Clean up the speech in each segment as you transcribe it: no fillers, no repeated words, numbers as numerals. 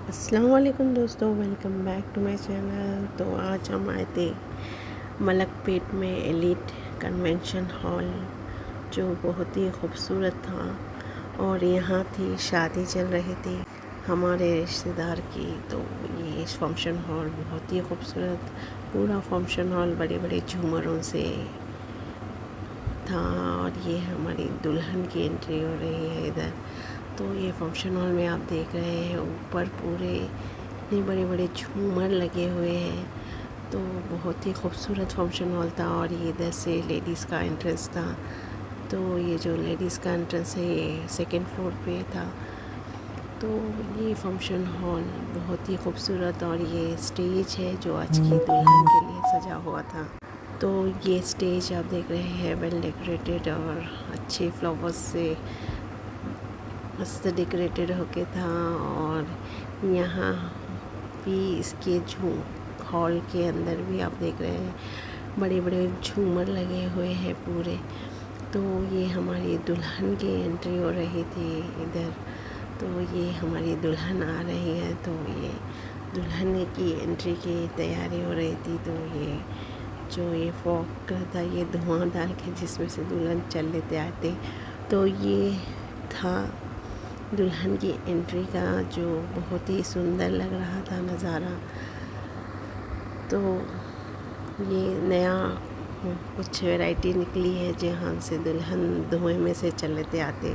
अस्सलाम वालेकुम दोस्तों, welcome back to my channel. तो आज हम आए थे मलकपेट में एलिट कन्वेंशन हॉल, जो बहुत ही खूबसूरत था। और यहाँ थी शादी चल रही थी हमारे रिश्तेदार की। तो ये फंक्शन हॉल बहुत ही खूबसूरत, पूरा फंक्शन हॉल बड़े बड़े झूमरों से था। और ये हमारी दुल्हन की एंट्री हो रही है इधर। तो ये फंक्शन हॉल में आप देख रहे हैं, ऊपर पूरे इतने बड़े बड़े झूमर लगे हुए हैं। तो बहुत ही खूबसूरत फंक्शन हॉल था। और ये इधर से लेडीज़ का एंट्रेंस था। तो ये जो लेडीज़ का एंट्रेंस है ये सेकंड फ्लोर पे था। तो ये फंक्शन हॉल बहुत ही खूबसूरत, और ये स्टेज है जो आज की दुल्हन के लिए सजा हुआ था। तो ये स्टेज आप देख रहे हैं, वेल डेकोरेटेड और अच्छे फ्लावर्स से मस्त डेकोरेटेड होके था। और यहाँ भी इसके हॉल के अंदर भी आप देख रहे हैं बड़े बड़े झूमर लगे हुए हैं पूरे। तो ये हमारी दुल्हन की एंट्री हो रही थी इधर। तो ये हमारी दुल्हन आ रही है, तो ये दुल्हन की एंट्री की तैयारी हो रही थी। तो ये जो ये फॉग था, ये धुआं डाल के जिसमें से दुल्हन चल लेते आते। तो ये था दुल्हन की एंट्री का, जो बहुत ही सुंदर लग रहा था नज़ारा। तो ये नया कुछ वैरायटी निकली है जहाँ से दुल्हन धुएं में से चल लेते आते।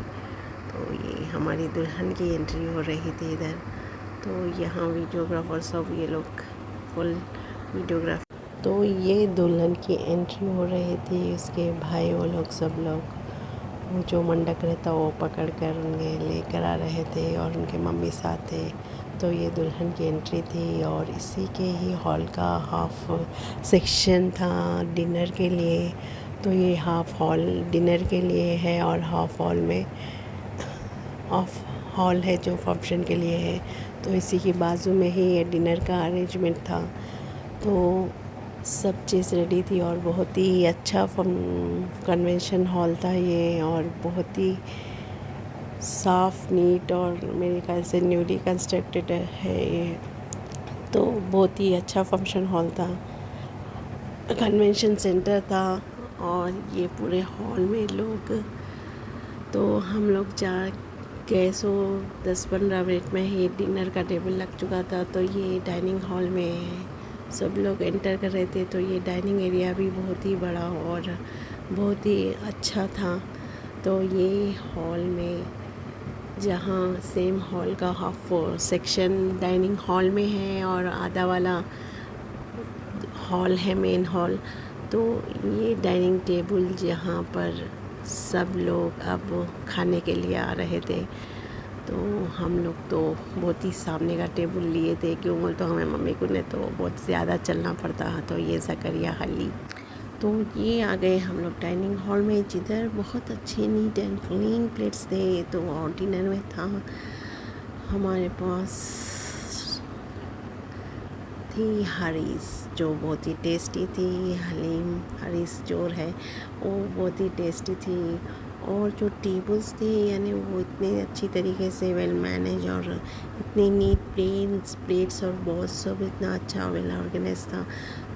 तो ये हमारी दुल्हन की एंट्री हो रही थी इधर। तो यहाँ वीडियोग्राफर सब ये लोग फुल वीडियोग्राफी। तो ये दुल्हन की एंट्री हो रही थी, उसके भाई वो लोग सब लोग वो जो मंडक रहता वो पकड़ कर उन्हें लेकर आ रहे थे, और उनके मम्मी साथ थे। तो ये दुल्हन की एंट्री थी, और इसी के ही हॉल का हाफ सेक्शन था डिनर के लिए। तो ये हाफ हॉल डिनर के लिए है, और हाफ हॉल में ऑफ हॉल है जो फंक्शन के लिए है। तो इसी के बाजू में ही ये डिनर का अरेंजमेंट था। तो सब चीज़ रेडी थी, और बहुत ही अच्छा कन्वेंशन हॉल था ये, और बहुत ही साफ़ नीट, और मेरे ख्याल से न्यूली कंस्ट्रक्टेड है ये। तो बहुत ही अच्छा फंक्शन हॉल था, कन्वेंशन सेंटर था। और ये पूरे हॉल में लोग, तो हम लोग जा गए, सो 10-15 मिनट में ही डिनर का टेबल लग चुका था। तो ये डाइनिंग हॉल में सब लोग एंटर कर रहे थे। तो ये डाइनिंग एरिया भी बहुत ही बड़ा और बहुत ही अच्छा था। तो ये हॉल में, जहाँ सेम हॉल का हाफ सेक्शन डाइनिंग हॉल में है और आधा वाला हॉल है मेन हॉल। तो ये डाइनिंग टेबल जहाँ पर सब लोग अब खाने के लिए आ रहे थे। तो हम लोग तो बहुत ही सामने का टेबल लिए थे, क्यों बोल तो हमें मम्मी को ने तो बहुत ज़्यादा चलना पड़ता है। तो ये ज़करिया हली, तो ये आ गए हम लोग डाइनिंग हॉल में, जिधर बहुत अच्छे नीट एंड क्लीन प्लेट्स थे। तो और डिनर में था हमारे पास थी हरीस, जो बहुत ही टेस्टी थी। हलीम हरीस जो है वो बहुत ही टेस्टी थी। और जो टेबल्स थे, यानी वो इतने अच्छी तरीके से वेल मैनेज, और इतने नीट प्लेट्स और बॉल्स सब इतना अच्छा वेल ऑर्गेनाइज था।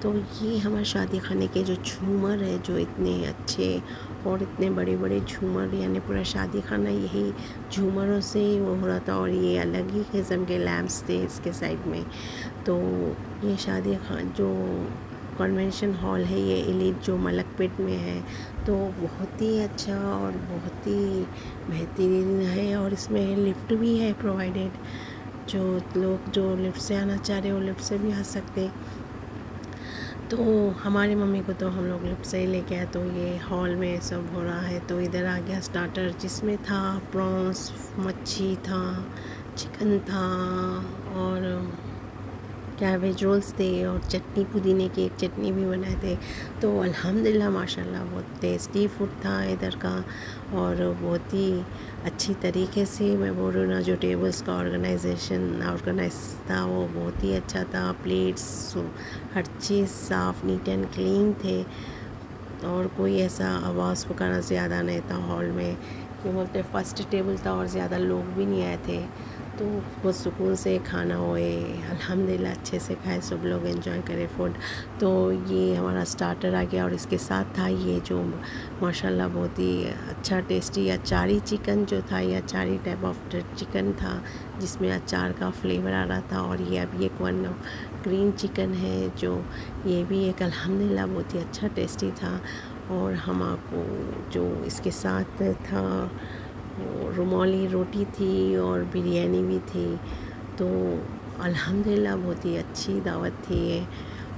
तो ये हमारे शादी खाने के जो झूमर है, जो इतने अच्छे और इतने बड़े बड़े झूमर, यानी पूरा शादी खाना यही झूमरों से ही वो हो रहा था। और ये अलग ही किस्म के लैम्प्स थे इसके साइड में। तो ये शादी जो कन्वेंशन हॉल है, ये एलिट जो मलकपेट में है, तो बहुत ही अच्छा और बहुत ही बेहतरीन है। और इसमें लिफ्ट भी है प्रोवाइडेड, जो लोग जो लिफ्ट से आना चाह रहे हो लिफ्ट से भी आ सकते। तो हमारी मम्मी को तो हम लोग लिफ्ट से ही लेके आए। तो ये हॉल में सब हो रहा है। तो इधर आ गया स्टार्टर, जिसमें था प्रॉन्स, मच्छी था, चिकन था, और कैबेज रोल्स थे, और चटनी, पुदीने की एक चटनी भी बनाए थे। तो अल्हम्दुलिल्लाह माशाल्लाह बहुत टेस्टी फूड था इधर का, और बहुत ही अच्छी तरीके से, मैं बोल रही हूँ ना, जो टेबल्स का ऑर्गेनाइज था वो बहुत ही अच्छा था। प्लेट्स, हर चीज़ साफ़ नीट एंड क्लीन थे, और कोई ऐसा आवाज़ पुकारा ज़्यादा नहीं था हॉल में। क्यों बोलते फर्स्ट टेबल था और ज़्यादा लोग भी नहीं आए थे। तो तो बहुत सुकून से खाना होए, अल्हम्दुलिल्लाह अच्छे से खाए, सब लोग एंजॉय करें फूड। तो ये हमारा स्टार्टर आ गया और इसके साथ था ये जो माशाल्लाह बहुत ही अच्छा टेस्टी अचारी चिकन जो था, ये अचारी टाइप ऑफ चिकन था जिसमें अचार का फ्लेवर आ रहा था। और ये अभी एक वन ग्रीन चिकन है जो ये भी एक अल्हम्दुलिल्लाह बहुत ही अच्छा टेस्टी था। और हम आपको जो इसके साथ था रुमाली रोटी थी और बिरयानी भी थी। तो अल्हम्दुलिल्लाह बहुत ही अच्छी दावत थी ये।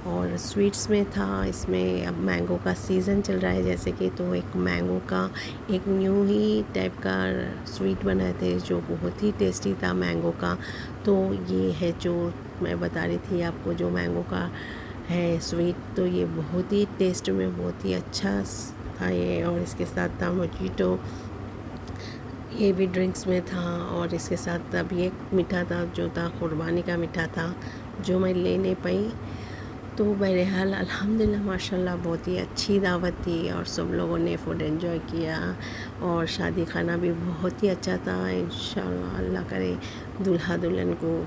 और स्वीट्स में था, इसमें अब मैंगो का सीज़न चल रहा है जैसे कि, तो एक मैंगो का एक न्यू ही टाइप का स्वीट बनाए थे जो बहुत ही टेस्टी था मैंगो का। तो ये है जो मैं बता रही थी आपको, जो मैंगो का है स्वीट, तो ये बहुत ही टेस्ट में बहुत ही अच्छा था ये। और इसके साथ था मोजिटो, ये भी ड्रिंक्स में था। और इसके साथ अभी एक मीठा था जो था क़ुरबानी का मीठा था जो मैं ले नहीं पाई। तो बहरहाल अल्हम्दुलिल्लाह माशाल्लाह बहुत ही अच्छी दावत थी और सब लोगों ने फूड एंजॉय किया। और शादी खाना भी बहुत ही अच्छा था। इंशाअल्लाह अल्लाह करे दूल्हा दुल्हन को।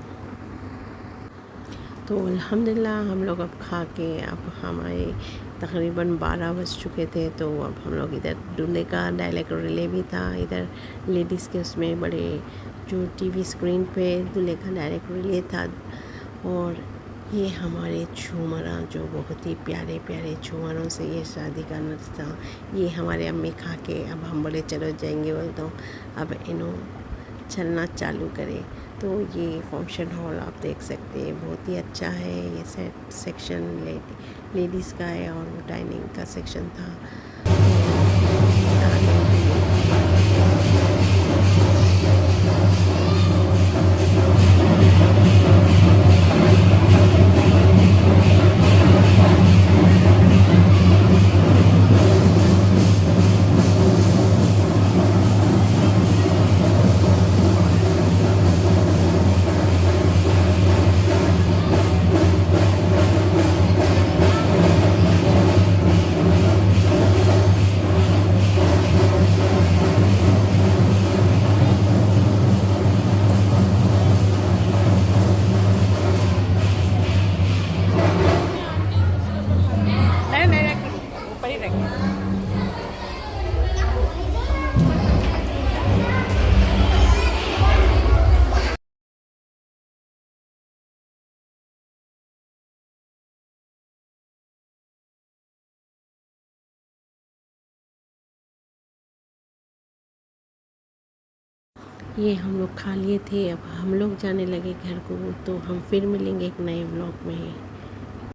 तो अल्हम्दुलिल्लाह हम लोग अब खा के, अब हमारे तकरीबन 12 बज चुके थे। तो अब हम लोग इधर दूल्हे का डायरेक्ट रिले भी था, इधर लेडीज़ के उसमें बड़े जो टीवी स्क्रीन पे दूल्हे का डायरेक्ट रिले था। और ये हमारे झूमरा जो बहुत ही प्यारे प्यारे झूमरों से ये शादी का नच था, ये हमारे अम्मी खा के अब हम बोले चलो जाएंगे, बोले तो अब इन्हों चलना चालू करें। तो ये फंक्शन हॉल आप देख सकते हैं बहुत ही अच्छा है। ये सेक्शन लेडीज़ का है और वो डाइनिंग का सेक्शन था। नहीं नहीं रख ऊपर ही रख। ये हम लोग खा लिए थे, अब हम लोग जाने लगे घर को। तो हम फिर मिलेंगे एक नए व्लॉग में।